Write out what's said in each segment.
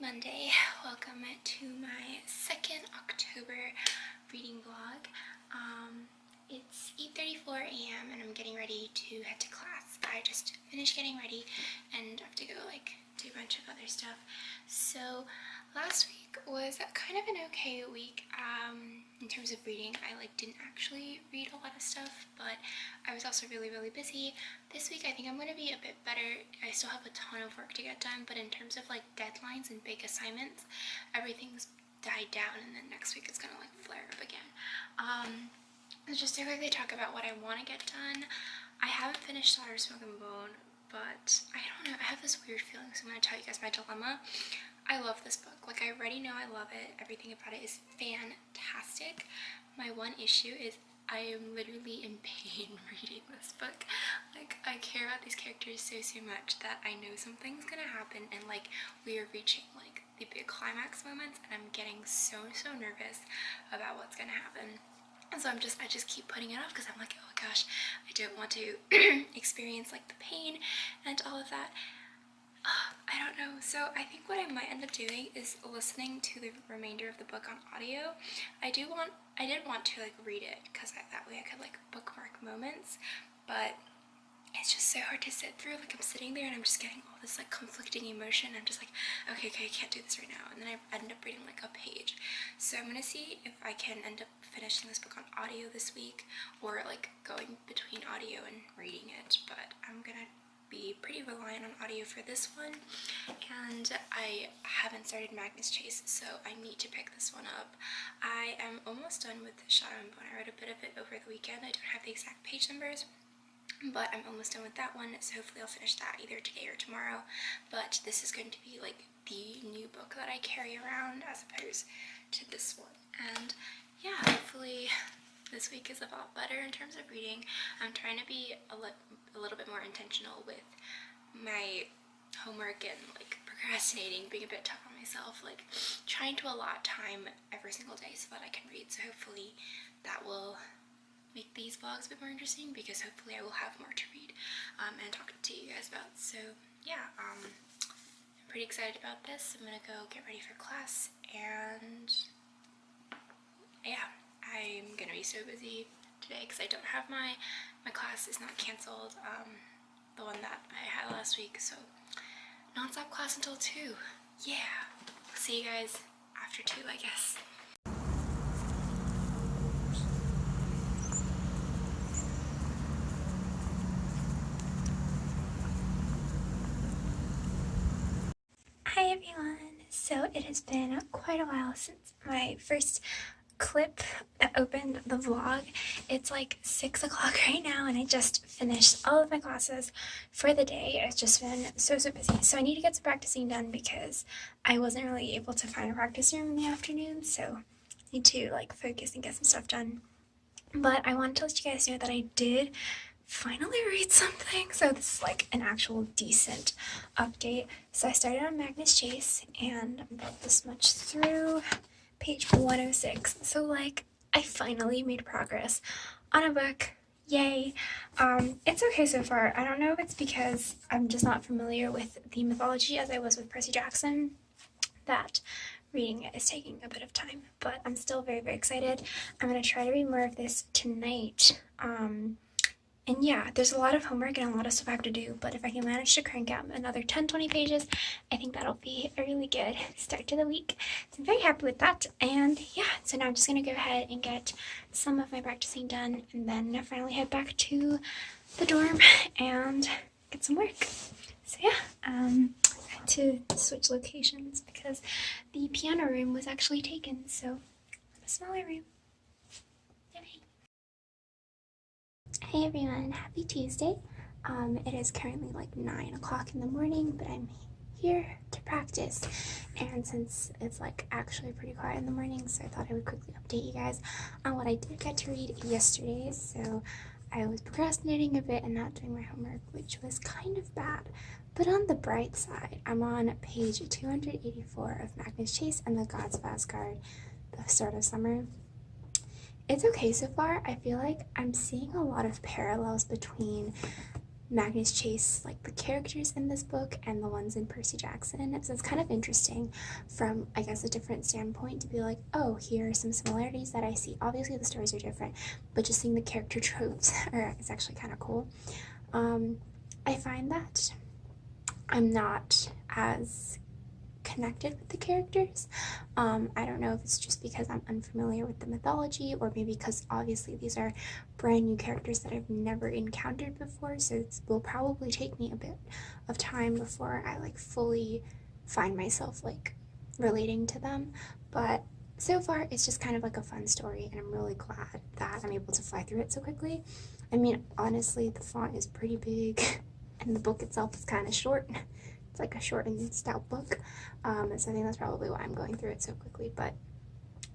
Monday. Welcome to my second October reading vlog. It's 8:34 a.m. and I'm getting ready to head to class. I just finished getting ready and I have to go do a bunch of other stuff. So last week was kind of an okay week in terms of reading. I didn't actually read a lot of stuff, but I was also really busy. This week I think I'm going to be a bit better. I still have a ton of work to get done, but in terms of deadlines and big assignments, everything's died down, and then next week it's going to flare up again. Just to quickly talk about what I want to get done. I haven't finished Daughter Smoke and Bone, but I don't know, I have this weird feeling, so I'm going to tell you guys my dilemma. I love this book. I already know I love it. Everything about it is fantastic. My one issue is I am literally in pain reading this book. I care about these characters so much that I know something's gonna happen, and we are reaching the big climax moments, and I'm getting so nervous about what's gonna happen. And so I just keep putting it off because I'm oh gosh, I don't want to experience the pain and all of that. I don't know. So I think what I might end up doing is listening to the remainder of the book on audio. I did want to read it because that way I could bookmark moments, but it's just so hard to sit through. I'm sitting there and I'm just getting all this conflicting emotion. I'm just okay, I can't do this right now. And then I end up reading a page. So I'm gonna see if I can end up finishing this book on audio this week, or going between audio and reading it. But I'm gonna be pretty reliant on audio for this one, and I haven't started Magnus Chase, so I need to pick this one up. I am almost done with Shadow and Bone. I read a bit of it over the weekend. I don't have the exact page numbers, but I'm almost done with that one, so hopefully I'll finish that either today or tomorrow. But this is going to be the new book that I carry around as opposed to this one. And yeah, hopefully this week is a lot better in terms of reading. I'm trying to be a little bit more intentional with my homework and procrastinating, being a bit tough on myself, trying to allot time every single day so that I can read. So hopefully that will make these vlogs a bit more interesting, because hopefully I will have more to read and talk to you guys about. So yeah, I'm pretty excited about this. I'm gonna go get ready for class, and yeah, I'm gonna be so busy today because I don't have my class is not canceled, the one that I had last week, so non-stop class until 2. Yeah, see you guys after 2, I guess. Hi everyone! So it has been quite a while since my first clip that opened the vlog. It's 6 o'clock right now, and I just finished all of my classes for the day. It's just been so busy, so I need to get some practicing done because I wasn't really able to find a practice room in the afternoon, so I need to focus and get some stuff done. But I wanted to let you guys know that I did finally read something, so this is an actual decent update. So I started on Magnus Chase, and I'm about this much through page 106. So I finally made progress on a book. Yay. It's okay so far. I don't know if it's because I'm just not familiar with the mythology as I was with Percy Jackson that reading it is taking a bit of time, but I'm still very excited. I'm going to try to read more of this tonight. And yeah, there's a lot of homework and a lot of stuff I have to do, but if I can manage to crank out another 10-20 pages, I think that'll be a really good start to the week. So I'm very happy with that. And yeah, so now I'm just going to go ahead and get some of my practicing done, and then finally head back to the dorm and get some work. So yeah, I had to switch locations because the piano room was actually taken, so a smaller room. Yay. Hey everyone, happy Tuesday. It is currently 9 o'clock in the morning, but I'm here to practice, and since it's actually pretty quiet in the morning, so I thought I would quickly update you guys on what I did get to read yesterday. So I was procrastinating a bit and not doing my homework, which was kind of bad, but on the bright side, I'm on page 284 of Magnus Chase and the Gods of Asgard, the start of summer. It's okay so far. I feel like I'm seeing a lot of parallels between Magnus Chase, like the characters in this book and the ones in Percy Jackson. So it's kind of interesting from, I guess, a different standpoint to be like, oh, here are some similarities that I see. Obviously the stories are different, but just seeing the character tropes is actually kind of cool. I find that I'm not as connected with the characters. I don't know if it's just because I'm unfamiliar with the mythology, or maybe because obviously these are brand new characters that I've never encountered before, so it will probably take me a bit of time before I like fully find myself like relating to them. But so far it's just kind of like a fun story, and I'm really glad that I'm able to fly through it so quickly. I mean, honestly, the font is pretty big and the book itself is kind of short. It's like a short and stout book, so I think that's probably why I'm going through it so quickly. But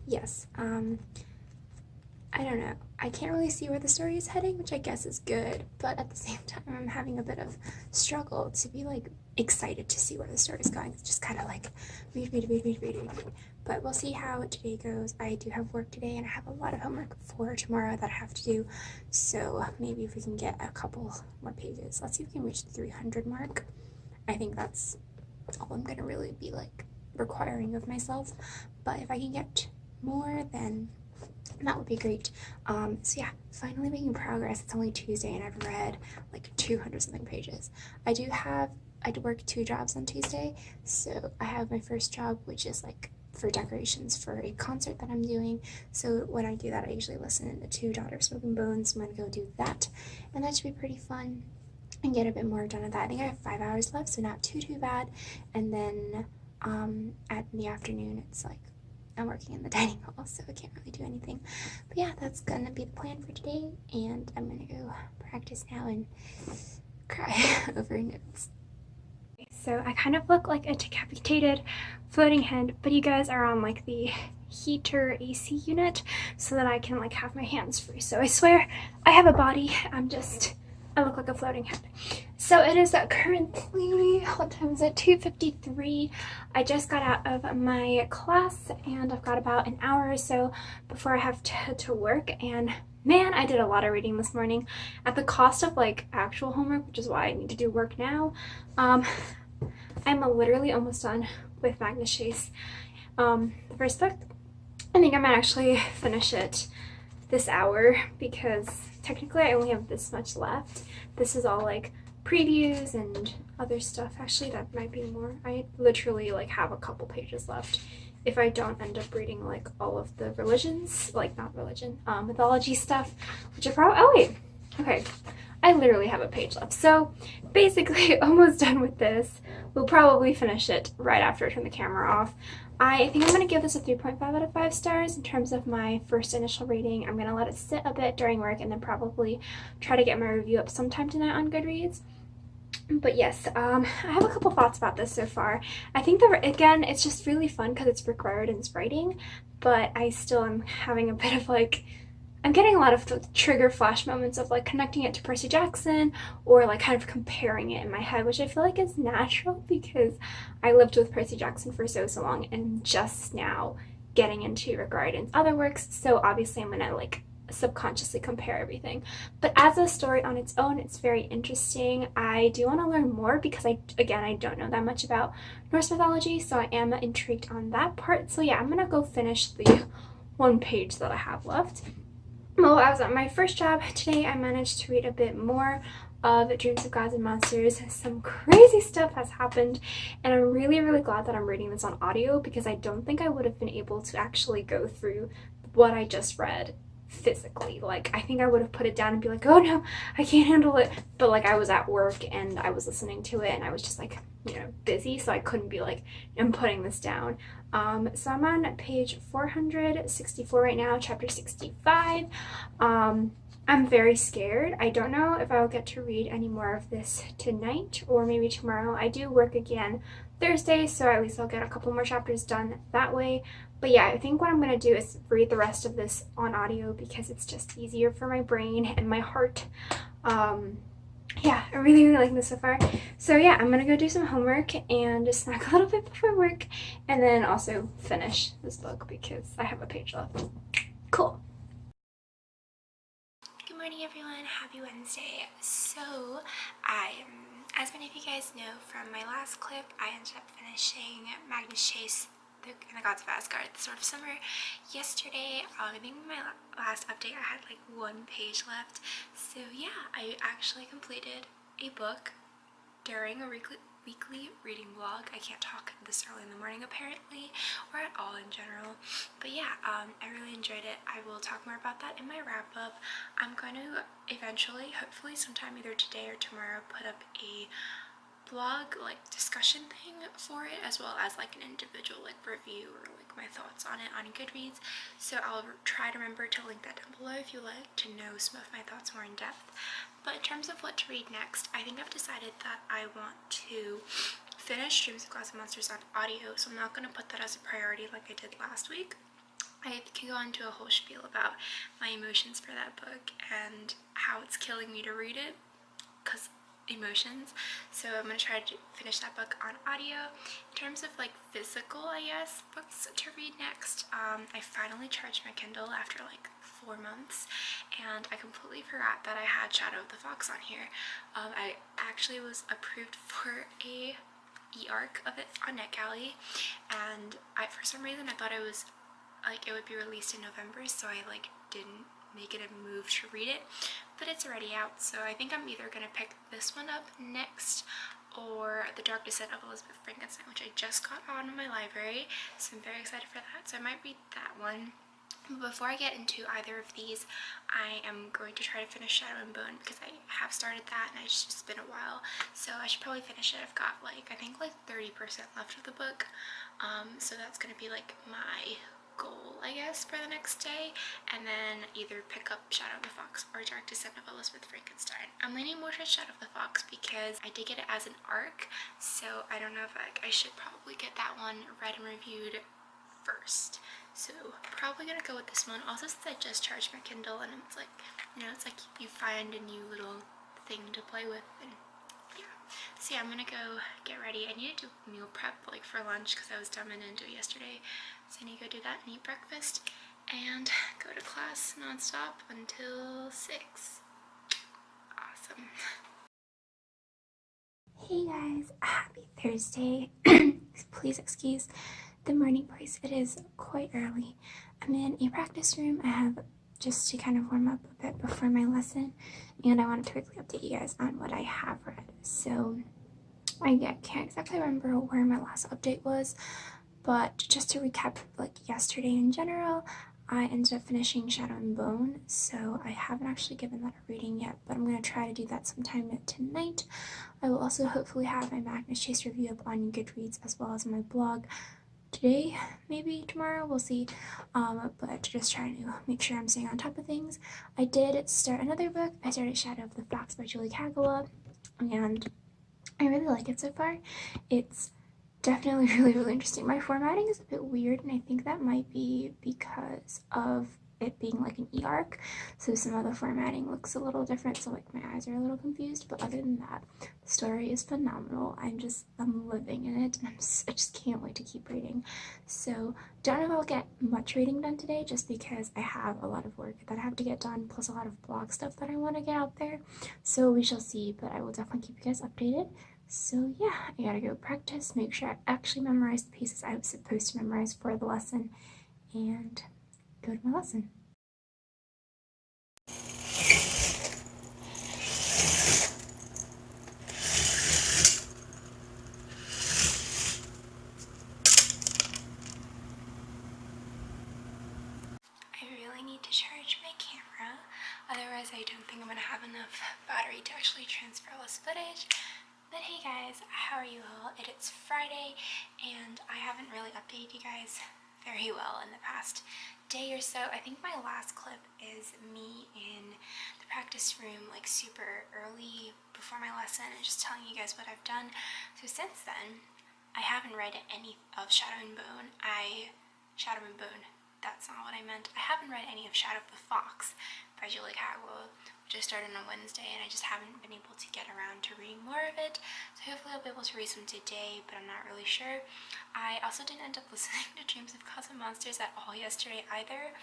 yes, I don't know. I can't really see where the story is heading, which I guess is good, but at the same time, I'm having a bit of struggle to be like excited to see where the story is going. It's just kind of like read. But we'll see how today goes. I do have work today, and I have a lot of homework for tomorrow that I have to do. So maybe if we can get a couple more pages, let's see if we can reach the 300 mark. I think that's all I'm gonna really be like requiring of myself. But if I can get more, then that would be great. So yeah, finally making progress. It's only Tuesday and I've read like 200 something pages. I do work 2 jobs on Tuesday. So I have my first job, which is like for decorations for a concert that I'm doing. So when I do that, I usually listen to 2 Daughter Smoking Bones. So I'm gonna go do that, and that should be pretty fun and get a bit more done of that. I think I have 5 hours left, so not too bad. And then at the afternoon, it's like I'm working in the dining hall, so I can't really do anything. But yeah, that's gonna be the plan for today, and I'm gonna go practice now and cry over notes. So I kind of look like a decapitated floating head, but you guys are on like the heater AC unit so that I can like have my hands free. So I swear I have a body. I look like a floating head. So it is currently, what time is it? 2:53. I just got out of my class and I've got about an hour or so before I have to head to work. And man, I did a lot of reading this morning at the cost of like actual homework, which is why I need to do work now. I'm literally almost done with Magnus Chase, the first book. I think I might actually finish it this hour because technically I only have this much left. This is all like previews and other stuff. Actually, that might be more. I literally like have a couple pages left if I don't end up reading like all of the mythology stuff, which I probably, oh wait, okay. I literally have a page left. So basically almost done with this. We'll probably finish it right after I turn the camera off. I think I'm going to give this a 3.5 out of 5 stars in terms of my first initial rating. I'm going to let it sit a bit during work and then probably try to get my review up sometime tonight on Goodreads. But yes, I have a couple thoughts about this so far. I think that, again, it's just really fun because it's Rick Riordan's writing, but I still am having a bit of like, I'm getting a lot of the trigger flash moments of like connecting it to Percy Jackson or like kind of comparing it in my head, which I feel like is natural because I lived with Percy Jackson for so long and just now getting into Rick Riordan's other works. So obviously I'm gonna like subconsciously compare everything. But as a story on its own, it's very interesting. I do want to learn more because I don't know that much about Norse mythology, so I am intrigued on that part. So yeah, I'm gonna go finish the 1 page that I have left. Well, I was at my first job today. I managed to read a bit more of Dreams of Gods and Monsters. Some crazy stuff has happened, and I'm really, really glad that I'm reading this on audio because I don't think I would have been able to actually go through what I just read physically. Like, I think I would have put it down and be like, oh no, I can't handle it. But like, I was at work and I was listening to it and I was just like, busy, so I couldn't be like, I'm putting this down. So I'm on page 464 right now, chapter 65. I'm very scared. I don't know if I'll get to read any more of this tonight or maybe tomorrow. I do work again Thursday, so at least I'll get a couple more chapters done that way. But yeah, I think what I'm going to do is read the rest of this on audio because it's just easier for my brain and my heart. Yeah, I really, really like this so far. So yeah, I'm going to go do some homework and just snack a little bit before work and then also finish this book because I have a page left. Cool. Good morning everyone, happy Wednesday. So as many of you guys know from my last clip, I ended up finishing Magnus Chase and the Gods of Asgard, the Sword of Summer, yesterday. I think my last update I had like 1 page left. So yeah, I actually completed a book during a weekly reading vlog. I can't talk this early in the morning apparently, or at all in general, but yeah, I really enjoyed it. I will talk more about that in my wrap up. I'm going to eventually, hopefully sometime either today or tomorrow, put up a blog like discussion thing for it, as well as like an individual like review or like my thoughts on it on Goodreads. So I'll try to remember to link that down below if you like to know some of my thoughts more in depth. But in terms of what to read next, I think I've decided that I want to finish Dreams of Gods and Monsters on audio, so I'm not going to put that as a priority like I did last week. I can go into a whole spiel about my emotions for that book and how it's killing me to read it, because emotions. So I'm going to try to finish that book on audio. In terms of like physical, I guess, books to read next, I finally charged my Kindle after like 4 months, and I completely forgot that I had Shadow of the Fox on here. I actually was approved for a e-arc of it on NetGalley, and for some reason I thought it was like it would be released in November, so I like didn't make it a move to read it, but it's already out. So I think I'm either gonna pick this one up next or The Dark Descent of Elizabeth Frankenstein, which I just got on in my library, so I'm very excited for that. So I might read that one. But before I get into either of these, I am going to try to finish Shadow and Bone, because I have started that and it's just been a while, so I should probably finish it. I've got like I think like 30% left of the book, so that's gonna be like my goal, I guess, for the next day, and then either pick up Shadow of the Fox or Dark Descent of Elizabeth Frankenstein. I'm leaning more to Shadow of the Fox because I did get it as an arc, so I don't know if I should probably get that one read and reviewed first. So probably gonna go with this one. Also, since I just charged my Kindle, and it's like, you know, it's like you find a new little thing to play with, and yeah. So yeah, I'm gonna go get ready. I need to do meal prep like for lunch because I was dumb and didn't do it yesterday. So I need to go do that and eat breakfast and go to class non-stop until 6. Awesome. Hey guys, happy Thursday. Please excuse the morning voice. It is quite early. I'm in a practice room. I have just to kind of warm up a bit before my lesson, and I wanted to quickly update you guys on what I have read. So I can't exactly remember where my last update was, but just to recap, like yesterday in general, I ended up finishing Shadow and Bone, so I haven't actually given that a reading yet, but I'm going to try to do that sometime tonight. I will also hopefully have my Magnus Chase review up on Goodreads as well as my blog today, maybe tomorrow, we'll see, but just trying to make sure I'm staying on top of things. I did start another book. I started Shadow of the Fox by Julie Kagawa, and I really like it so far. It's definitely really interesting. My formatting is a bit weird, and I think that might be because of it being like an e-arc, so some of the formatting looks a little different, so like my eyes are a little confused, but other than that, the story is phenomenal. I'm living in it, and I just can't wait to keep reading. So don't know if I'll get much reading done today, just because I have a lot of work that I have to get done, plus a lot of blog stuff that I want to get out there, so we shall see, but I will definitely keep you guys updated. So yeah, I gotta go practice, make sure I actually memorize the pieces I was supposed to memorize for the lesson, and go to my lesson. I really need to charge my camera, otherwise I don't think I'm gonna have enough battery to actually transfer all this footage. But hey guys, how are you all? It's Friday, and I haven't really updated you guys very well in the past day or so. I think my last clip is me in the practice room like super early before my lesson and just telling you guys what I've done. So since then, I haven't read any of Shadow and Bone. that's not what I meant. I haven't read any of Shadow of the Fox by Julie Cagwell, which I started on Wednesday, and I just haven't been able to get around to reading more of it. So hopefully I'll be able to read some today, but I'm not really sure. I also didn't end up listening to Dreams of Gods and Monsters at all yesterday either,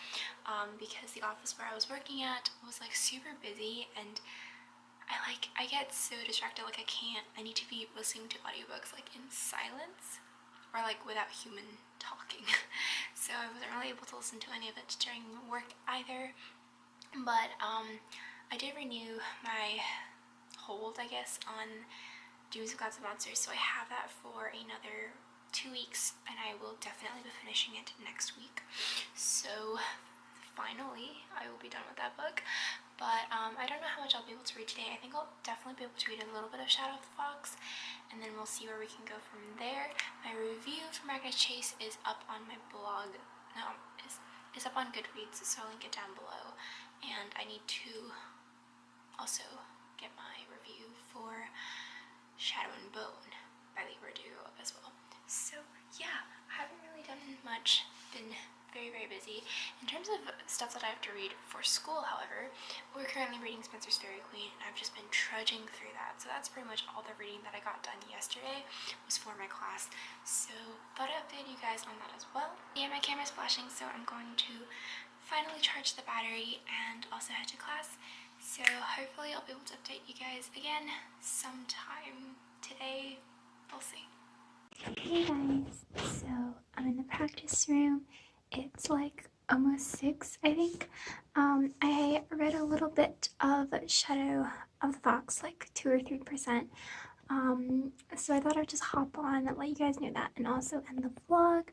because the office where I was working at was like super busy, and I get so distracted, like I need to be listening to audiobooks like in silence or like without human talking. So I wasn't really able to listen to any of it during work either. But I did renew my hold, I guess, on Dreams of Gods and Monsters, so I have that for another 2 weeks, and I will definitely be finishing it next week. So finally I will be done with that book. But I don't know how much I'll be able to read today. I think I'll definitely be able to read a little bit of Shadow of the Fox, and then we'll see where we can go from there. My review for Magnus Chase is up on my blog. No, is up on Goodreads, so I'll link it down below. And I need to also get my review for Shadow and Bone by Lee Verdugo up as well. So yeah, I haven't really done much, been very busy. In terms of stuff that I have to read for school, however, we're currently reading Spencer's Fairy Queen, and I've just been trudging through that. So that's pretty much all the reading that I got done yesterday was for my class. So thought I'd update you guys on that as well. Yeah, my camera's flashing, so I'm going to finally charge the battery and also head to class. So hopefully I'll be able to update you guys again sometime today. We'll see. Hey guys, so I'm in the practice room. It's like almost 6, I think. I read a little bit of Shadow of the Fox, like 2 or 3%. So I thought I'd just hop on and let you guys know that, and also end the vlog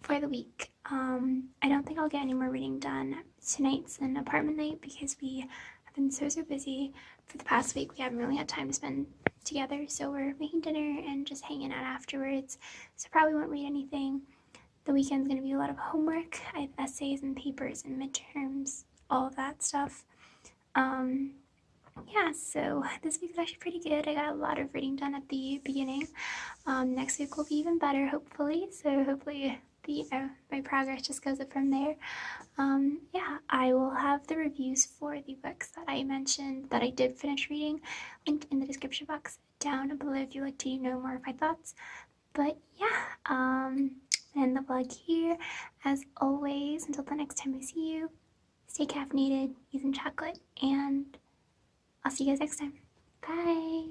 for the week. I don't think I'll get any more reading done. Tonight's an apartment night because we have been so busy for the past week. We haven't really had time to spend together, so we're making dinner and just hanging out afterwards, so probably won't read anything. The weekend's going to be a lot of homework. I have essays and papers and midterms, all of that stuff. Yeah, so this week was actually pretty good. I got a lot of reading done at the beginning. Next week will be even better, hopefully, so hopefully my progress just goes up from there. Yeah, I will have the reviews for the books that I mentioned that I did finish reading linked in the description box down below if you'd like to know more of my thoughts. But yeah, end the vlog here. As always, until the next time I see you, stay caffeinated, eat some chocolate, and I'll see you guys next time. Bye!